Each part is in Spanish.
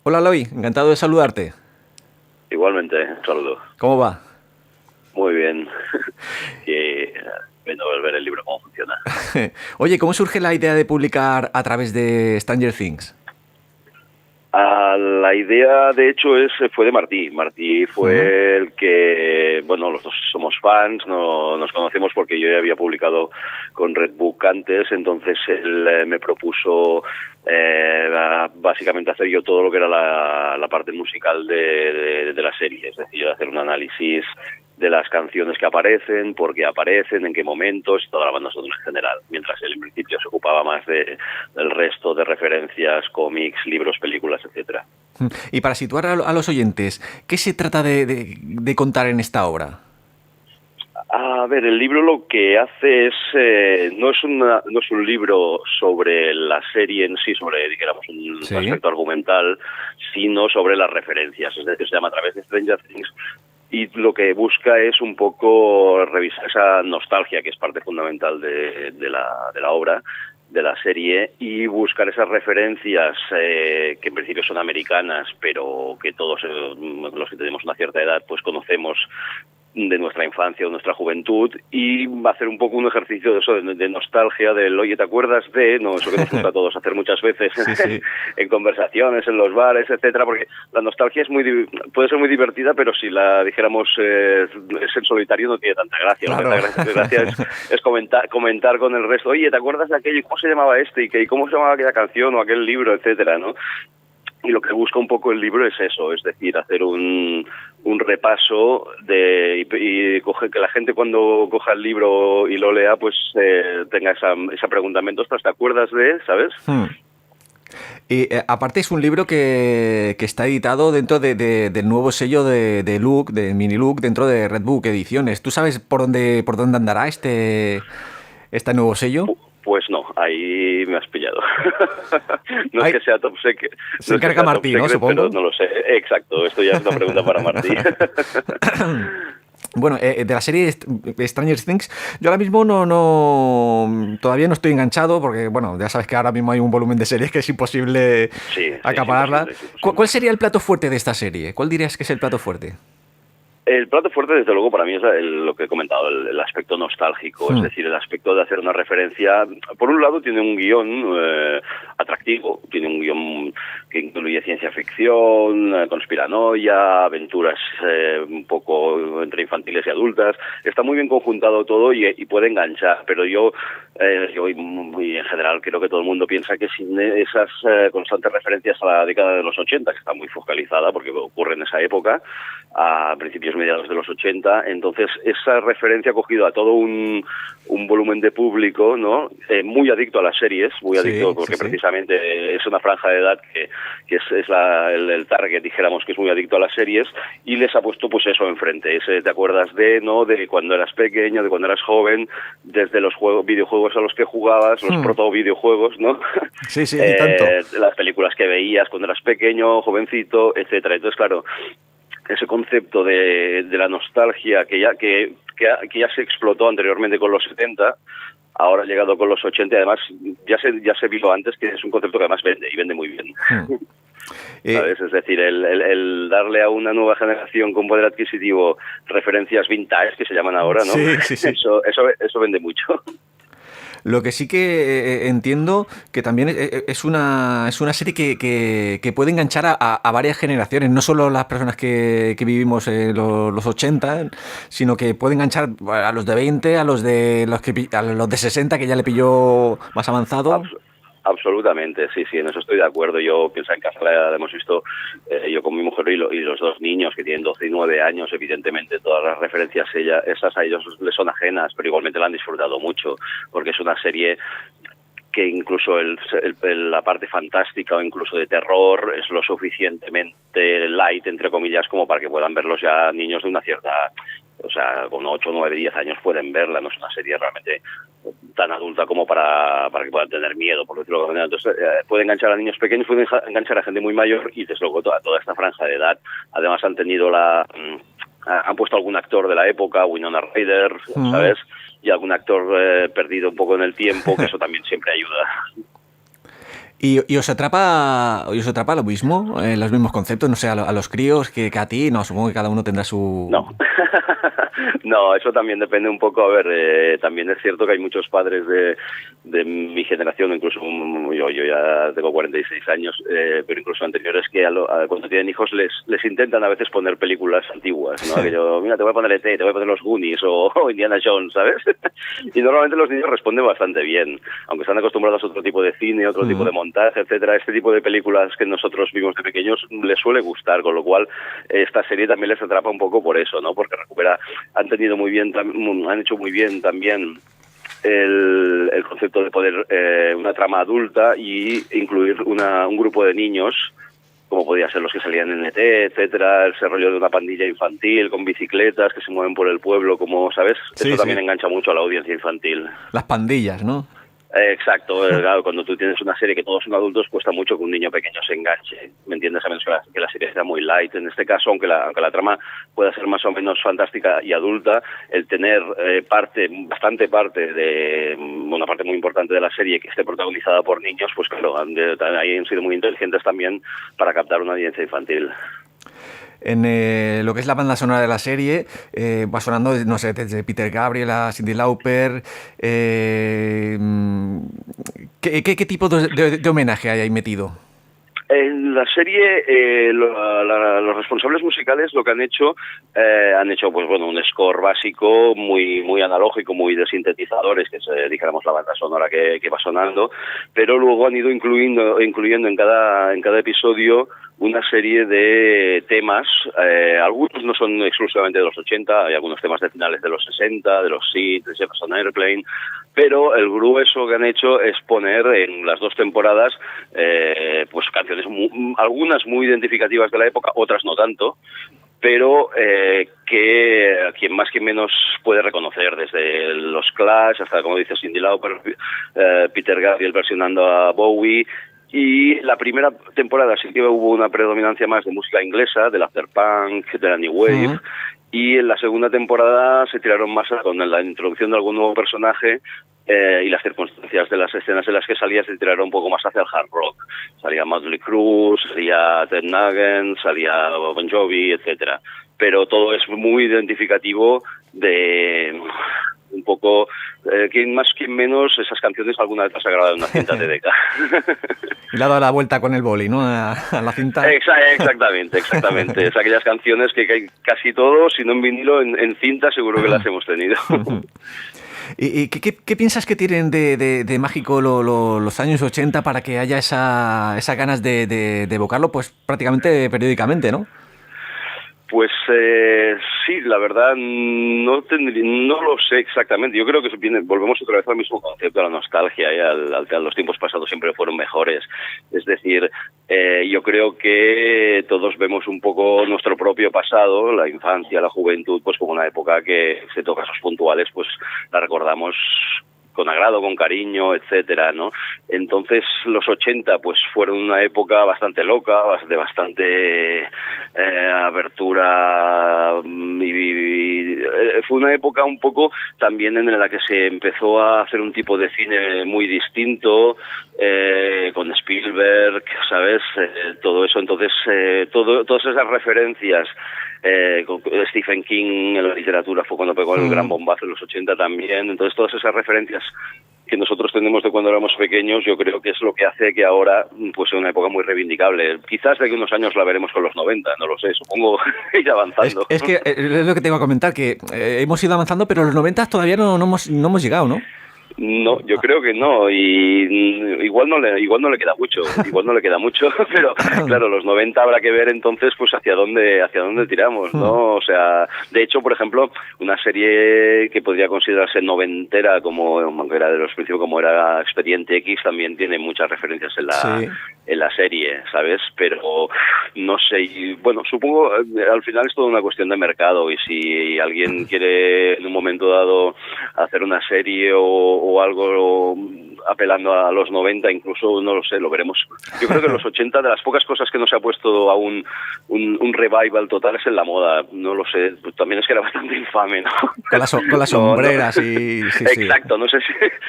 Hola, Loy, encantado de saludarte. Igualmente, un saludo. ¿Cómo va? Muy bien. Y viendo ver el libro cómo funciona. Oye, ¿cómo surge la idea de publicar a través de Stranger Things? La idea, de hecho, fue de Martí. Martí Ujú. fue el que, bueno, los dos somos fans, no, nos conocemos porque yo ya había publicado con Redbook antes, entonces él me propuso básicamente hacer yo todo lo que era la parte musical de la serie, es decir, hacer un análisis de las canciones que aparecen, por qué aparecen, en qué momentos, y toda la banda sonora en general, mientras él en principio se ocupaba más del resto de referencias, cómics, libros, películas, etcétera. Y para situar a los oyentes, ¿qué se trata de contar en esta obra? A ver, el libro lo que hace es no es un libro sobre la serie en sí, sobre digamos un Sí. aspecto argumental, sino sobre las referencias. Es decir, se llama A través de Stranger Things y lo que busca es un poco revisar esa nostalgia que es parte fundamental de la obra, de la serie, y buscar esas referencias que en principio son americanas, pero que todos los que tenemos una cierta edad pues conocemos de nuestra infancia o nuestra juventud, y hacer un poco un ejercicio de eso, de nostalgia, del oye, ¿te acuerdas de? No, eso que nos gusta a todos hacer muchas veces Sí, sí. en conversaciones, en los bares, etcétera, porque la nostalgia puede ser muy divertida, pero si la dijéramos es en solitario no tiene tanta gracia. Lo que Claro. da gracia es comentar con el resto, oye, ¿te acuerdas de aquello? ¿Cómo se llamaba este? ¿Y cómo se llamaba aquella canción o aquel libro, etcétera, ¿no? Y lo que busca un poco el libro es eso, es decir, hacer un repaso y coge, que la gente cuando coja el libro y lo lea, pues tenga esa preguntamiento, ostras, ¿te acuerdas de? ¿Sabes? Hmm. Y aparte es un libro que está editado dentro del nuevo sello de Look, de Mini Look, dentro de Redbook Ediciones. ¿Tú sabes por dónde andará este nuevo sello? Pues no, ahí me has pillado. No es Ay, que sea top secret, se no es que encarga sea top Martí, ¿no? secret, pero Supongo. no lo sé. Exacto, esto ya es una pregunta para Martí. Bueno, de la serie Stranger Things, yo ahora mismo todavía no estoy enganchado porque, bueno, ya sabes que ahora mismo hay un volumen de series que es imposible Sí, sí, es acapararla. imposible, es ¿Cuál imposible. sería el plato fuerte de esta serie? ¿Cuál dirías que es el plato fuerte? El plato fuerte, desde luego, para mí es lo que he comentado, el aspecto nostálgico, es Hmm. decir, el aspecto de hacer una referencia. Por un lado, tiene un guión atractivo, tiene un guión que incluye ciencia ficción, conspiranoia, aventuras un poco entre infantiles y adultas. Está muy bien conjuntado todo y puede enganchar, pero yo en general creo que todo el mundo piensa que sin esas constantes referencias a la década de los 80, que está muy focalizada porque ocurre en esa época, a principios mediados de los 80, entonces esa referencia ha cogido a todo un volumen de público, ¿no? Muy adicto a las series, muy adicto Sí, sí, porque sí. precisamente es una franja de edad que es el target, dijéramos, que es muy adicto a las series, y les ha puesto pues eso enfrente, ese te acuerdas de, ¿no? De cuando eras pequeño, de cuando eras joven, desde los videojuegos a los que jugabas, los Hmm. proto videojuegos, ¿no? Sí, sí, y tanto. Las películas que veías cuando eras pequeño, jovencito, etcétera. Entonces, claro, ese concepto de la nostalgia que ya se explotó anteriormente con los 70, ahora ha llegado con los 80 y además ya se vio antes que es un concepto que además vende y vende muy bien. Hmm. Eh, ¿Sabes? Es decir, el darle a una nueva generación con poder adquisitivo referencias vintage, que se llaman ahora, ¿no? sí, sí, sí. Eso vende mucho. Lo que sí que entiendo que también es una serie que puede enganchar a varias generaciones, no solo las personas que vivimos los 80, sino que puede enganchar a los de 20, a los de 60 que ya le pilló más avanzado. Abs- Absolutamente, sí, sí, en eso estoy de acuerdo. Yo pienso en casa la hemos visto, yo con mi mujer y los dos niños que tienen 12 y 9 años, evidentemente todas las referencias esas a ellos les son ajenas, pero igualmente la han disfrutado mucho, porque es una serie que incluso la parte fantástica o incluso de terror es lo suficientemente light, entre comillas, como para que puedan verlos ya niños de una cierta, o sea, con 8 9 10 años pueden verla, no es una serie realmente tan adulta como para que puedan tener miedo, por decirlo de alguna manera. Entonces, puede enganchar a niños pequeños, puede enganchar a gente muy mayor y, desde luego, toda esta franja de edad. Además, han tenido han puesto algún actor de la época, Winona Ryder, Mm. ¿sabes? Y algún actor perdido un poco en el tiempo, que eso también siempre ayuda. ¿Y os atrapa lo mismo? ¿Los mismos conceptos? No sé, a los críos que a ti, no, supongo que cada uno tendrá su... No. No, eso también depende un poco. A ver, también es cierto que hay muchos padres de mi generación, incluso yo ya tengo 46 años, pero incluso anteriores, que cuando tienen hijos les intentan a veces poner películas antiguas, ¿no? Que yo, mira, te voy a poner E.T., te voy a poner los Goonies o Indiana Jones, ¿sabes? Y normalmente los niños responden bastante bien, aunque están acostumbrados a otro tipo de cine, otro tipo de montaje, etcétera. Este tipo de películas que nosotros vimos de pequeños les suele gustar, con lo cual esta serie también les atrapa un poco por eso, ¿no? Porque han hecho muy bien también el concepto de poder una trama adulta y incluir un grupo de niños, como podía ser los que salían en ET, etcétera, ese rollo de una pandilla infantil con bicicletas que se mueven por el pueblo, como, ¿sabes? Sí, Eso también sí. engancha mucho a la audiencia infantil. Las pandillas, ¿no? Exacto, claro, cuando tú tienes una serie que todos son adultos, cuesta mucho que un niño pequeño se enganche, ¿me entiendes? A menos que la serie sea muy light. En este caso, aunque la trama pueda ser más o menos fantástica y adulta, el tener bastante parte de una parte muy importante de la serie que esté protagonizada por niños, pues claro, ahí han sido muy inteligentes también para captar una audiencia infantil. En lo que es la banda sonora de la serie, va sonando, no sé, desde Peter Gabriel a Cyndi Lauper. ¿Qué tipo de homenaje hay ahí metido? En la serie, los responsables musicales lo que han hecho pues bueno, un score básico muy analógico, muy de sintetizadores, que es, dijéramos, la banda sonora que va sonando, pero luego han ido incluyendo en cada episodio una serie de temas. Algunos no son exclusivamente de los 80, hay algunos temas de finales de los 60, de los Seeds, de Jefferson Airplane, pero el grueso que han hecho es poner en las dos temporadas pues canciones algunas muy identificativas de la época, otras no tanto, pero que quien más que menos puede reconocer, desde los Clash hasta, como dice Cyndi Lauper, Peter Gabriel versionando a Bowie. Y la primera temporada sí que hubo una predominancia más de música inglesa, del afterpunk, de la new wave, y en la segunda temporada se tiraron más con la introducción de algún nuevo personaje y las circunstancias de las escenas en las que salía se tiraron un poco más hacia el hard rock. Salía Mötley Crüe, salía Ted Nugent, salía Bon Jovi, etcétera. Pero todo es muy identificativo de un poco, quien más, quien menos, esas canciones alguna vez has grabado en una cinta TDK. Y le ha dado la vuelta con el boli, ¿no? A la cinta. Exactamente. Es aquellas canciones que casi todos, si no en vinilo, en cinta seguro que las hemos tenido. ¿Y qué piensas que tienen de mágico los años 80 para que haya esa ganas de evocarlo pues prácticamente periódicamente, ¿no? Pues sí, la verdad no lo sé exactamente. Yo creo que volvemos otra vez al mismo concepto, a la nostalgia, a los tiempos pasados siempre fueron mejores. Es decir, yo creo que todos vemos un poco nuestro propio pasado, la infancia, la juventud, pues como una época que, excepto casos puntuales, pues la recordamos con agrado, con cariño, etcétera, ¿no? Entonces los 80 pues fueron una época bastante loca, de bastante apertura, y fue una época un poco también en la que se empezó a hacer un tipo de cine muy distinto, con Spielberg, ¿sabes? Todo eso. Entonces todas esas referencias, con Stephen King en la literatura fue cuando pegó el gran bombazo en los 80 también. Entonces todas esas referencias que nosotros tenemos de cuando éramos pequeños, yo creo que es lo que hace que ahora pues sea una época muy reivindicable. Quizás de aquí unos años la veremos con los 90, no lo sé, supongo ir avanzando. Es que es lo que te iba a comentar, que hemos ido avanzando, pero los 90 todavía no hemos llegado, ¿no? No, yo creo que no, y igual no le queda mucho, pero claro, los 90 habrá que ver entonces pues hacia dónde tiramos, ¿no? O sea, de hecho, por ejemplo, una serie que podría considerarse noventera, como era de los principios, como era Expediente X, también tiene muchas referencias en la serie, ¿sabes? Pero no sé, y, bueno, supongo al final es toda una cuestión de mercado, y si alguien quiere en un momento dado hacer una serie o algo apelando a los 90, incluso, no lo sé, lo veremos. Yo creo que en los 80, de las pocas cosas que no se ha puesto aún un revival total es en la moda, no lo sé, pues también es que era bastante infame, ¿no? Con las sombreras y... Sí, exacto, no sé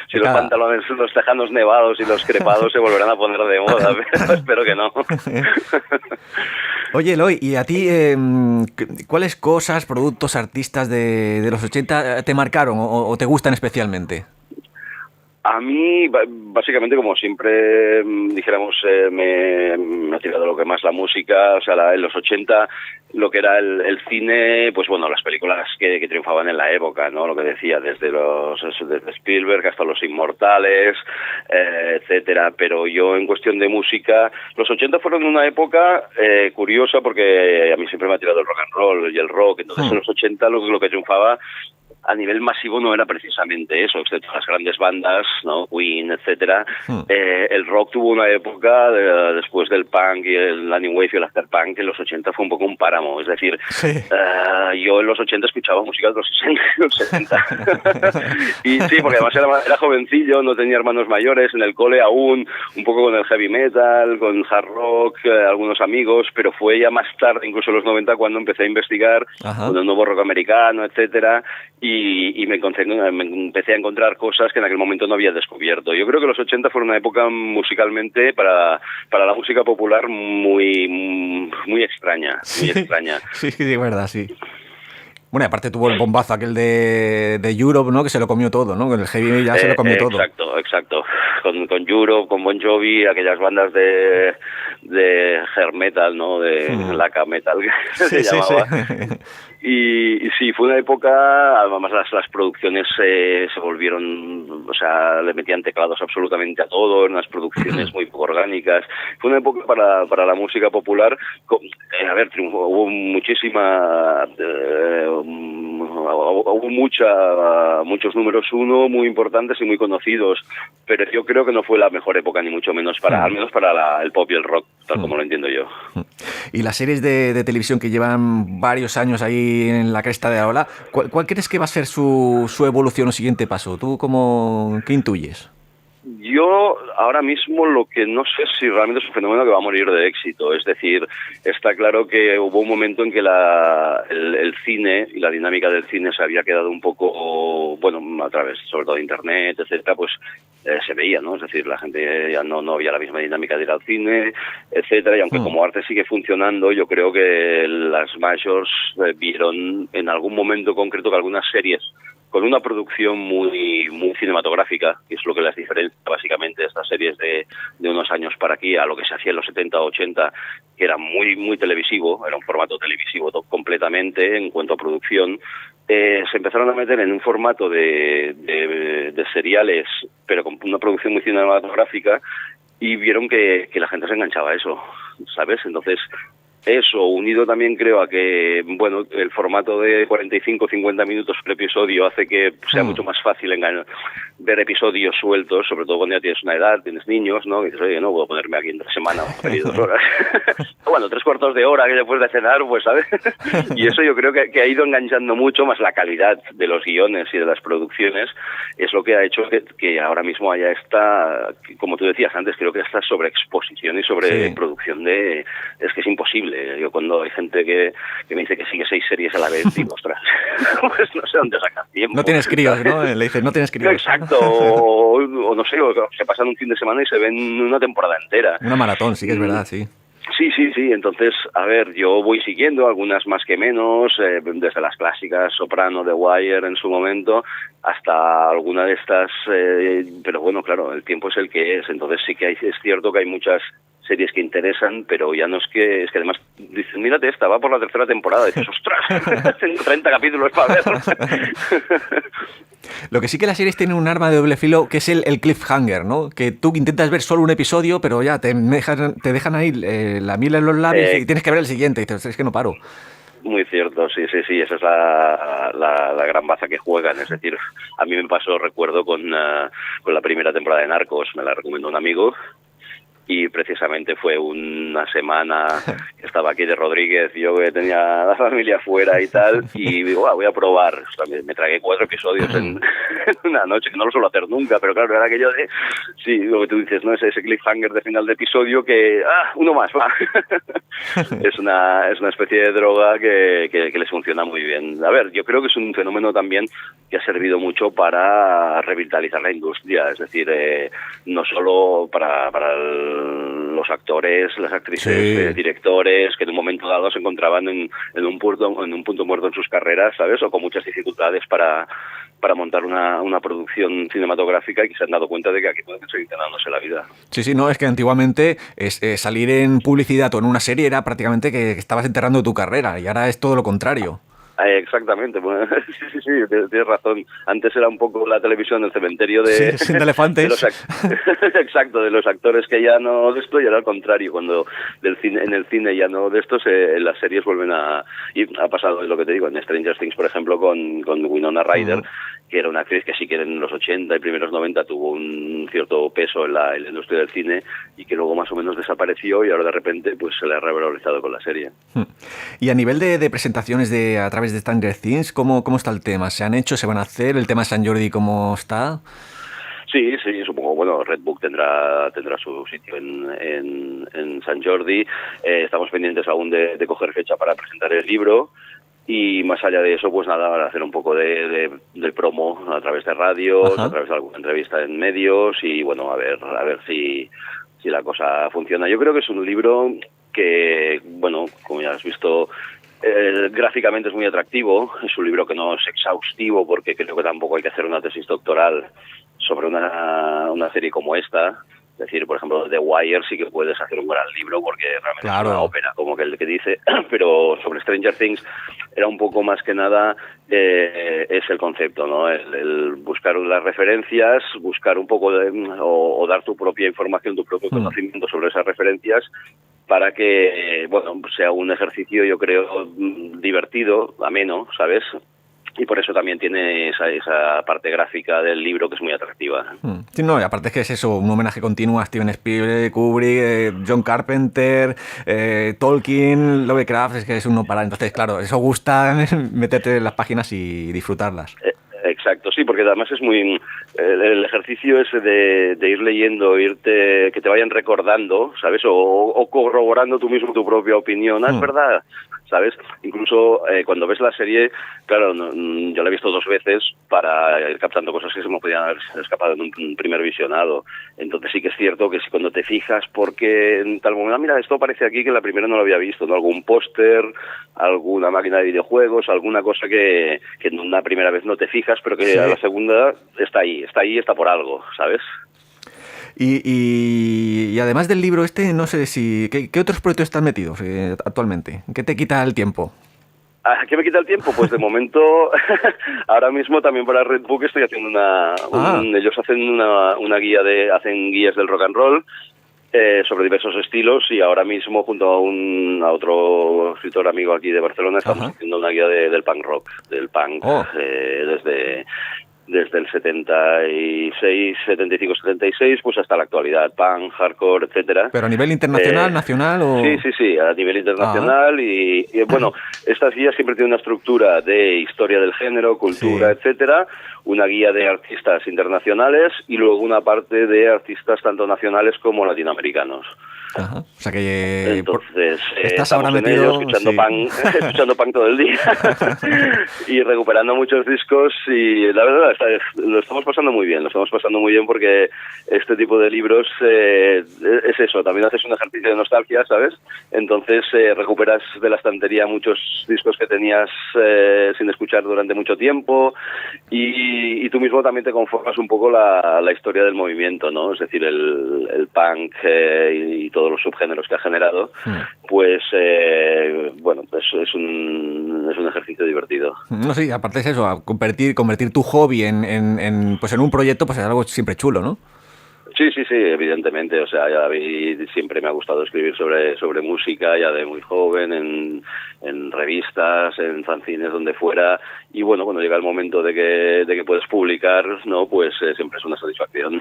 si los pantalones, los tejanos nevados y los crepados se volverán a poner de moda, pero espero que no. Oye, Eloy, ¿y a ti cuáles cosas, productos, artistas de los 80 te marcaron o te gustan especialmente? A mí, básicamente, como siempre dijéramos, me ha tirado lo que más la música, o sea, en los 80, lo que era el cine, pues bueno, las películas que triunfaban en la época, ¿no? Lo que decía, desde Spielberg hasta Los Inmortales, etcétera. Pero yo, en cuestión de música, los 80 fueron una época curiosa, porque a mí siempre me ha tirado el rock and roll y el rock. Entonces, en los 80 lo que triunfaba a nivel masivo no era precisamente eso, excepto las grandes bandas, ¿no? Queen, etcétera. El rock tuvo una época después del punk y la new wave y el afterpunk, en los 80 fue un poco un páramo, es decir, yo en los 80 escuchaba música de los 60 y los 70. Y sí, porque además era jovencillo, no tenía hermanos mayores, en el cole aún, un poco con el heavy metal, con hard rock, algunos amigos, pero fue ya más tarde, incluso en los 90, cuando empecé a investigar con el nuevo rock americano, etcétera, y me empecé a encontrar cosas que en aquel momento no había descubierto. Yo creo que los 80 fueron una época musicalmente para la música popular muy extraña, muy extraña. Sí, de verdad, sí. Bueno, y aparte tuvo el bombazo aquel de Europe, ¿no? Que se lo comió todo, ¿no? Con el heavy ya se lo comió todo. Exacto. Con Europe, con Bon Jovi, aquellas bandas de hair metal, ¿no? De laca metal, que se llamaba. Sí. Y sí, fue una época, además las producciones se volvieron, o sea, le metían teclados absolutamente a todo, unas producciones muy poco orgánicas. Fue una época para la música popular, a ver, triunfó, hubo muchos números uno muy importantes y muy conocidos, pero yo creo que no fue la mejor época, ni mucho menos, al menos para el pop y el rock, tal como lo entiendo yo. Y las series de televisión que llevan varios años ahí en la cresta de la ola, ¿cuál crees que va a ser su evolución o siguiente paso? ¿Tú qué intuyes? Yo ahora mismo lo que no sé si realmente es un fenómeno que va a morir de éxito. Es decir, está claro que hubo un momento en que el cine y la dinámica del cine se había quedado un poco, bueno, a través sobre todo de internet, etcétera, pues se veía, ¿no? Es decir, la gente ya no había la misma dinámica de ir al cine, etcétera, y aunque como arte sigue funcionando, yo creo que las majors vieron en algún momento concreto que algunas series con una producción muy cinematográfica, que es lo que las diferencia básicamente de estas series de unos años para aquí a lo que se hacía en los 70 o 80, que era muy televisivo, era un formato televisivo completamente en cuanto a producción. Se empezaron a meter en un formato de seriales, pero con una producción muy cinematográfica, y vieron que la gente se enganchaba a eso, ¿sabes? Entonces, eso, unido también creo a que, bueno, el formato de 45-50 minutos por episodio hace que sea mucho más fácil ver episodios sueltos, sobre todo cuando ya tienes una edad, tienes niños, ¿no? Y dices, oye, no puedo ponerme aquí entre semana una peli de 2 horas. Bueno, 3/4 de hora que después de cenar, pues, ¿sabes? Y eso yo creo que ha ido enganchando mucho, más la calidad de los guiones y de las producciones, es lo que ha hecho que ahora mismo haya como tú decías antes, creo que esta sobreexposición y sobreproducción es que es imposible. Yo cuando hay gente que me dice que sigue 6 series a la vez, digo, ostras, pues no sé dónde sacas tiempo. No tienes críos, ¿no? Le dices, no tienes críos. Exacto, o no sé, o se pasan un fin de semana y se ven una temporada entera. Una maratón, sí que es verdad, sí. Sí. Entonces, a ver, yo voy siguiendo algunas más que menos, desde las clásicas Soprano, The Wire en su momento, hasta alguna de estas, pero bueno, claro, el tiempo es el que es. Entonces sí que es cierto que hay muchas series que interesan, pero ya no es que además dicen, mírate esta, va por la 3ª temporada, y dices, ostras, tengo 30 capítulos para ver. Lo que sí que las series tienen un arma de doble filo, que es el cliffhanger, ¿no? Que tú intentas ver solo un episodio, pero ya te dejan ahí la miel en los labios y tienes que ver el siguiente, y dices, es que no paro. Muy cierto, sí, esa es la gran baza que juegan, es decir, a mí me pasó, recuerdo, con la primera temporada de Narcos, me la recomendó un amigo, y precisamente fue una semana que estaba aquí de Rodríguez, yo que tenía la familia fuera y tal, y digo, voy a probar. O sea, me tragué 4 episodios en una noche, que no lo suelo hacer nunca, pero claro, era aquello de, sí, lo que tú dices, ¿no? Ese cliffhanger de final de episodio que, uno más, va. Es una especie de droga que les funciona muy bien. A ver, yo creo que es un fenómeno también que ha servido mucho para revitalizar la industria, es decir, no solo para los actores, las actrices, directores, que en un momento dado se encontraban en un punto muerto en sus carreras, ¿sabes? O con muchas dificultades para montar una producción cinematográfica, y que se han dado cuenta de que aquí pueden seguir ganándose la vida. Sí, no, es que antiguamente salir en publicidad o en una serie era prácticamente que estabas enterrando tu carrera, y ahora es todo lo contrario. Exactamente, bueno, sí, tienes razón. Antes era un poco la televisión el cementerio de elefantes. Exacto, de los actores que ya no de esto, y ahora al contrario, cuando en el cine ya no de estos, las series vuelven y ha pasado, es lo que te digo, en Stranger Things, por ejemplo, con Winona Ryder, que era una actriz que sí que en los 80 y primeros 90 tuvo un cierto peso en la industria del cine, y que luego más o menos desapareció, y ahora de repente pues se le ha revalorizado con la serie. Y a nivel de presentaciones a través de Stranger Things, ¿cómo está el tema? ¿Se han hecho? ¿Se van a hacer? ¿El tema de San Jordi cómo está? Sí, supongo, bueno, Redbook tendrá su sitio en San Jordi. Estamos pendientes aún de coger fecha para presentar el libro. Y más allá de eso, pues nada, hacer un poco de promo a través de radios, a través de alguna entrevista en medios, y bueno, a ver si la cosa funciona. Yo creo que es un libro que, bueno, como ya has visto, gráficamente es muy atractivo. Es un libro que no es exhaustivo, porque creo que tampoco hay que hacer una tesis doctoral sobre una serie como esta. Es decir, por ejemplo, The Wire sí que puedes hacer un gran libro, porque realmente es una ópera, como que el que dice, pero sobre Stranger Things era un poco más que nada es el concepto, ¿no? El buscar las referencias, buscar un poco o dar tu propia información, tu propio conocimiento sobre esas referencias, para que, bueno, sea un ejercicio, yo creo, divertido, ameno, ¿sabes? Y por eso también tiene esa parte gráfica del libro que es muy atractiva. Sí, no, y aparte es que es eso, un homenaje continuo a Steven Spielberg, Kubrick, John Carpenter, Tolkien, Lovecraft, es que es un no parar. Entonces, claro, eso gusta meterte en las páginas y disfrutarlas. Exacto, sí, porque además es muy... el ejercicio ese de ir leyendo, que te vayan recordando, ¿sabes? O corroborando tú mismo tu propia opinión. Es verdad, ¿sabes? Incluso cuando ves la serie, claro, yo la he visto 2 veces para ir captando cosas que se me podían haber escapado en un primer visionado. Entonces sí que es cierto que si cuando te fijas, porque en tal momento, mira, esto aparece aquí que en la primera no lo había visto, ¿no? Algún póster, alguna máquina de videojuegos, alguna cosa que en una primera vez no te fijas, pero que a la segunda está ahí, está por algo, ¿sabes? Y además del libro no sé si... ¿Qué otros proyectos están metidos actualmente? ¿Qué te quita el tiempo? ¿Qué me quita el tiempo? Pues de momento, ahora mismo también para Redbook estoy haciendo ellos hacen una guía hacen guías del rock and roll, sobre diversos estilos, y ahora mismo junto a otro escritor amigo aquí de Barcelona estamos haciendo una guía del punk rock, del punk, desde el 76, 75, 76, pues hasta la actualidad, punk, hardcore, etcétera. ¿Pero a nivel internacional, nacional o...? Sí, a nivel internacional. Y bueno, estas guías siempre tienen una estructura de historia del género, cultura, etcétera, una guía de artistas internacionales y luego una parte de artistas tanto nacionales como latinoamericanos. O sea que entonces estás ahora metido escuchando punk todo el día y recuperando muchos discos, y la verdad lo estamos pasando muy bien porque este tipo de libros es eso, también haces un ejercicio de nostalgia, ¿sabes? Entonces recuperas de la estantería muchos discos que tenías sin escuchar durante mucho tiempo, y tú mismo también te conformas un poco la historia del movimiento, ¿no? Es decir, el punk y todos los subgéneros que ha generado, pues bueno, pues es un ejercicio divertido. No, sí, aparte es eso, convertir tu hobby en un proyecto, pues es algo siempre chulo, ¿no? Sí, evidentemente. O sea, a mí siempre me ha gustado escribir sobre música, ya de muy joven, en revistas, en fanzines, donde fuera. Y bueno, cuando llega el momento de que puedes publicar, ¿no? Pues siempre es una satisfacción.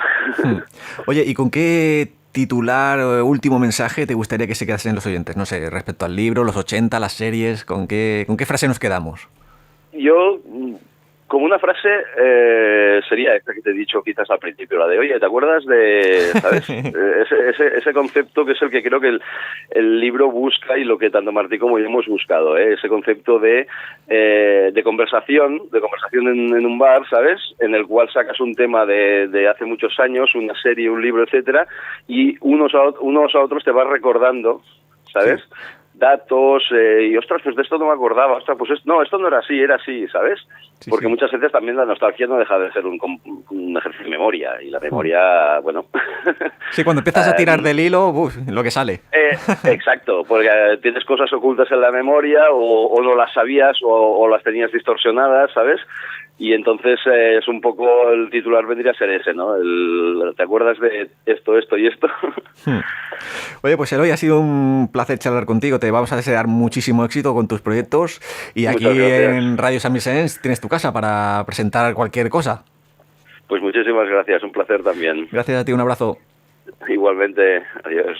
Oye, ¿y con qué titular o último mensaje te gustaría que se quedasen los oyentes? No sé, respecto al libro, los 80, las series, ¿con qué frase nos quedamos? Yo como una frase sería esta que te he dicho quizás al principio, la de, oye, ¿te acuerdas de, ¿sabes? ese concepto que es el que creo que el libro busca y lo que tanto Martí como yo hemos buscado, ese concepto de conversación en un bar, ¿sabes? En el cual sacas un tema de hace muchos años, una serie, un libro, etcétera, y unos a otros te vas recordando, ¿sabes? Sí. Datos, y ostras, pues de esto no me acordaba, ostras, pues esto no era así, ¿sabes? Sí, porque muchas veces también la nostalgia no deja de ser un ejercicio de memoria, y la memoria, bueno... Sí, cuando empiezas a tirar del hilo, lo que sale. Exacto, porque tienes cosas ocultas en la memoria, o no las sabías, o las tenías distorsionadas, ¿sabes? Y entonces es un poco, el titular vendría a ser ese, ¿no? ¿Te acuerdas de esto y esto? Oye, pues Eloy, ha sido un placer charlar contigo. Te vamos a desear muchísimo éxito con tus proyectos. Y aquí en Radio San Vicens tienes tu casa para presentar cualquier cosa. Pues muchísimas gracias, un placer también. Gracias a ti, un abrazo. Igualmente, adiós.